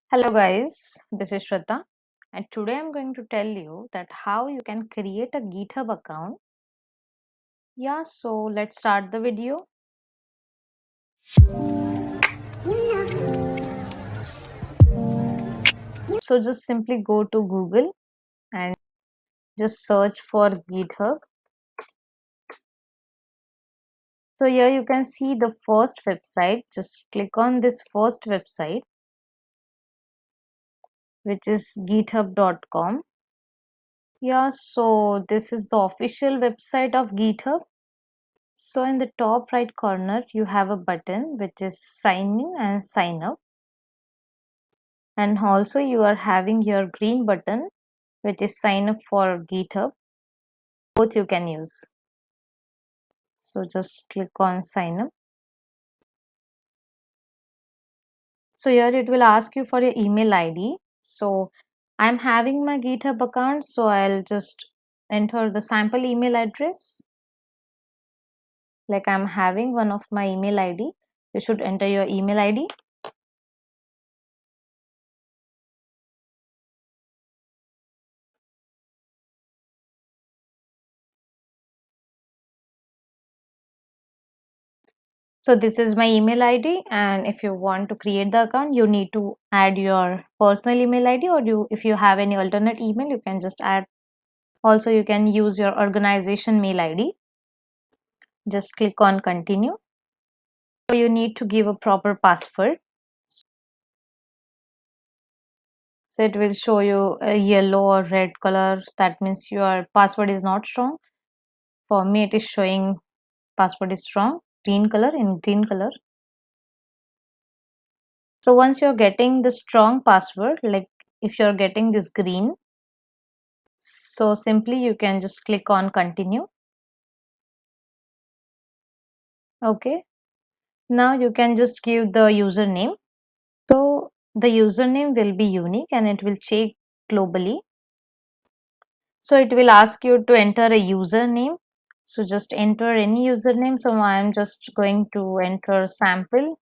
Hello guys, this is Shraddha and today I'm going to tell you that how you can create a GitHub account. Yeah, so let's start the video. So just simply go to Google and just search for GitHub. So here you can see the first website. Just click on this first website, which is github.com. Yeah, so this is the official website of GitHub. So in the top right corner, you have a button which is sign in and sign up. And also you are having your green button which is sign up for GitHub. Both you can use. So just click on sign up. So here it will ask you for your email ID. So I'm having my GitHub account, so I'll just enter the sample email address. Like I'm having one of my email ID. You should enter your email ID. So this is my email ID, and if you want to create the account, you need to add your personal email ID, or if you have any alternate email, you can just add. Also, you can use your organization mail ID. Just click on continue. So you need to give a proper password. So it will show you a yellow or red color. That means your password is not strong. For me, it is showing password is strong. Green color, in green color. So once you're getting the strong password, like if you're getting this green, so simply you can just click on continue. Okay. Now you can just give the username. So the username will be unique and it will check globally. So it will ask you to enter a username. So just enter any username. So I am just going to enter sample.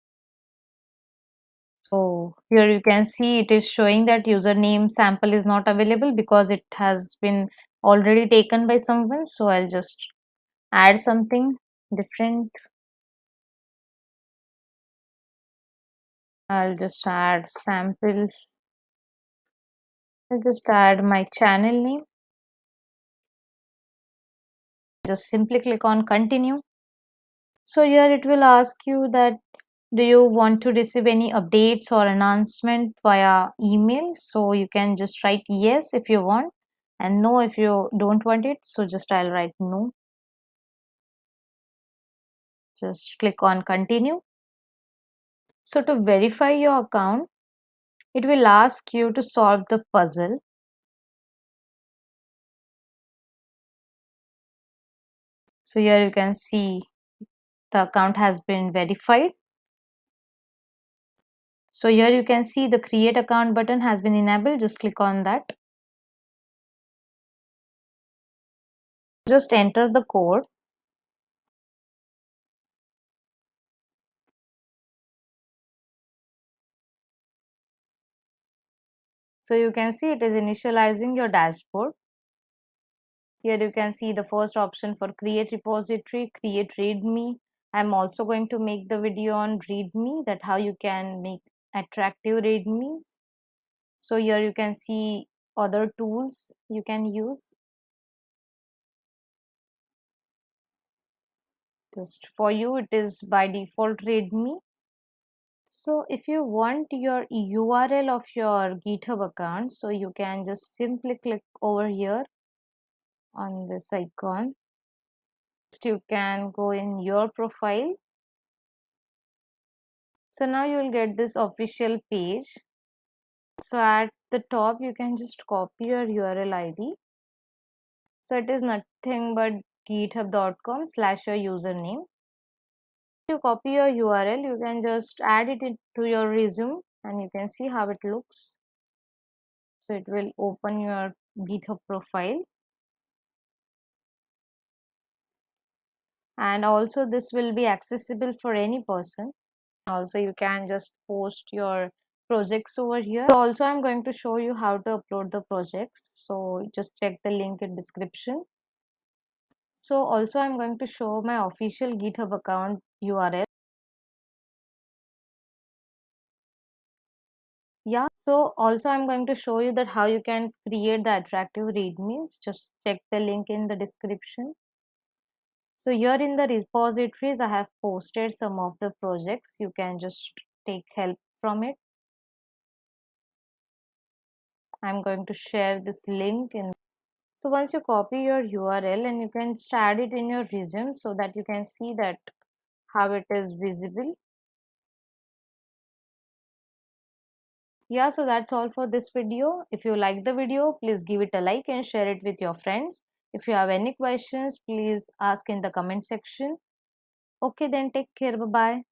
So here you can see it is showing that username sample is not available because it has been already taken by someone. So I'll just add something different. I'll just add sample. I'll just add my channel name. Just simply click on continue. So here it will ask you that do you want to receive any updates or announcement via email? So you can just write yes if you want and no if you don't want it. So just I'll write no. Just click on continue. So to verify your account, it will ask you to solve the puzzle. So here you can see the account has been verified. So here you can see the create account button has been enabled. Just click on that. Just enter the code. So you can see it is initializing your dashboard. Here you can see the first option for create repository, create readme. I'm also going to make the video on readme, that how you can make attractive readmes. So here you can see other tools you can use. Just for you it is by default readme. So if you want your URL of your GitHub account, so you can just simply click over here on this icon. You can go in your profile. So now you will get this official page. So at the top you can just copy your URL ID. So it is nothing but github.com / your username. If you copy your URL, you can just add it into your resume and you can see how it looks. So it will open your GitHub profile. And also this will be accessible for any person. Also you can just post your projects over here. Also, I'm going to show you how to upload the projects. So just check the link in description. So also I'm going to show my official GitHub account URL. Yeah, so also I'm going to show you that how you can create the attractive readmes. Just check the link in the description. So here in the repositories, I have posted some of the projects. You can just take help from it. I'm going to share this link in. So once you copy your URL and you can just add it in your resume so that you can see that how it is visible. Yeah, so that's all for this video. If you like the video, please give it a like and share it with your friends. If you have any questions, please ask in the comment section. Okay, then take care. Bye bye.